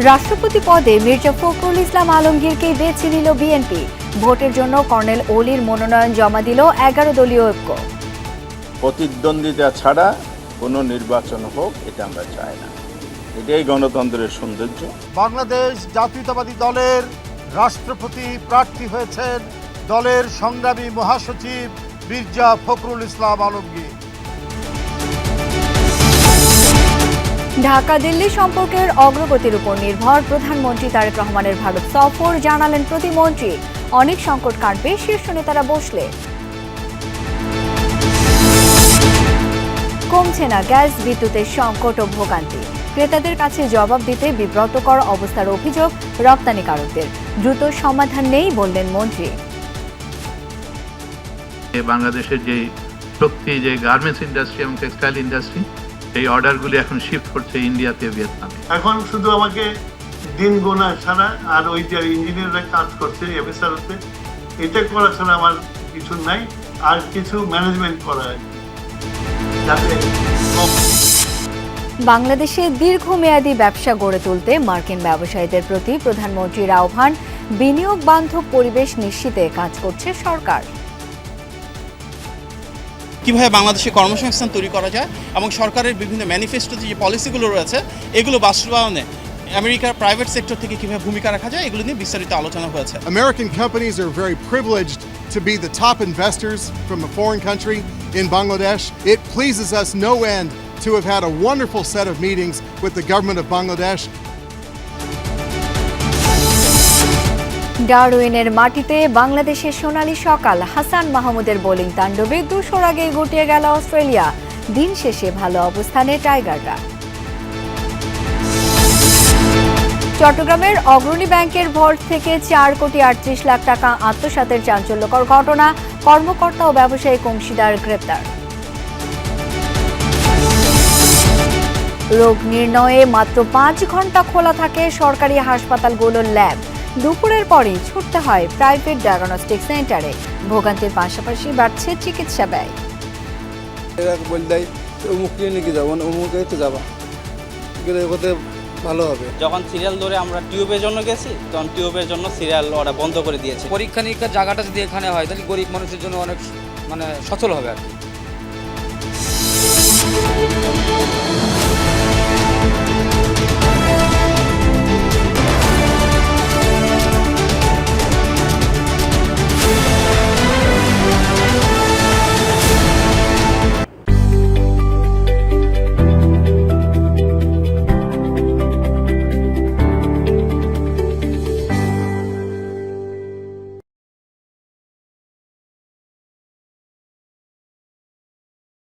রাষ্ট্রপতি পদে মির্জা ফখরুল ইসলাম আলমগীরকেই বেছে নিল বিএনপি। ভোটের জন্য কর্নেল ওলির মনোনয়ন জমা দিল 11 দলীয় ঐক্য। প্রতিদ্বন্দ্বিতা ছাড়া কোনো নির্বাচন হোক এটা আমরা চাই না, এটাই গণতন্ত্রের সৌন্দর্য। বাংলাদেশ জাতীয়তাবাদী দলের রাষ্ট্রপতি প্রার্থী হয়েছেন দলের সংগ্রামী মহাসচিব মির্জা ফখরুল ইসলাম আলমগীর। ঢাকা দিল্লি সম্পর্কের অগ্রগতির উপর নির্ভর প্রধানমন্ত্রী তারেক রহমানের ভারত সফর, জানালেন প্রতিমন্ত্রী। অনেক সংকট কাটবে শীর্ষ নেতারা বসলে। কমছে না গ্যাস বিদ্যুতের সংকট ও ভোগান্তি, ক্রেতাদের কাছে জবাব দিতে বিব্রতকর অবস্থার অভিযোগ রপ্তানিকারকদের। দ্রুত সমাধান নেই বললেন মন্ত্রী। বাংলাদেশের যে শক্তি, যে গার্মেন্টস ইন্ডাস্ট্রি এবং টেক্সটাইল ইন্ডাস্ট্রি, এই অর্ডারগুলি এখন শিফট করছে ইন্ডিয়াতে, ভিয়েতনামে। এখন শুধু আমাকে দিন গোনা ছাড়া আর ওই যে ইঞ্জিনিয়াররা কাজ করছে এফএসআরতে, এটা করা ছাড়া আমার কিছু নাই। আর কিছু ম্যানেজমেন্ট করা যাতে বাংলাদেশে দীর্ঘমেয়াদী ব্যবসা গড়ে তুলতে মার্কিন ব্যবসায়ীদের প্রতি প্রধানমন্ত্রীর আহ্বান। বিনিয়োগ বান্ধব পরিবেশ নিশ্চিতে কাজ করছে সরকার। কীভাবে বাংলাদেশে কর্মসংস্থান তৈরি করা যায় এবং সরকারের বিভিন্ন ম্যানিফেস্টোতে যে পলিসিগুলো রয়েছে এগুলো বাস্তবায়নে আমেরিকার প্রাইভেট সেক্টর থেকে কীভাবে ভূমিকা রাখা যায় এগুলো নিয়ে বিস্তারিত আলোচনা হয়েছে। American companies are very privileged to be the top investors from a foreign country in Bangladesh. It pleases us no end to have had a wonderful set of meetings with the government of Bangladesh. ডারউইনের মাটিতে বাংলাদেশের সোনালী সকাল, হাসান মাহমুদের bowling তাণ্ডবে 200 রাগে গুটিয়ে গেল Australia. দিন শেষে ভালো অবস্থানে টাইগাররা। চট্টগ্রামের অগ্রণী ব্যাংকের ভল্ট থেকে 4 কোটি 38 লাখ টাকা আত্মসাতের চাঞ্চল্যকর ঘটনা, কর্মকর্তা ও ব্যবসায়িক অংশীদার গ্রেপ্তার। রোগ নির্ণয়ে মাত্র 5 ঘন্টা খোলা থাকে সরকারি হাসপাতালগুলোর ল্যাব। দুপুরের পরেই ছুটতে হয় প্রাইভেট ডায়াগনস্টিক সেন্টারে। ভোগান্তির পাশাপাশি বাড়ছে চিকিৎসা ব্যয়। অমুক ক্লিনিকে যাবো, অমুকে তো যাবা, ভালো হবে। যখন সিরিয়াল ধরে আমরা টিউবের জন্য গেছি, তখন টিউবের জন্য সিরিয়াল ওরা বন্ধ করে দিয়েছে। পরীক্ষা নিরীক্ষার জায়গাটা যদি এখানে হয় তাহলে গরিব মানুষের জন্য অনেক সচল হবে আর কি।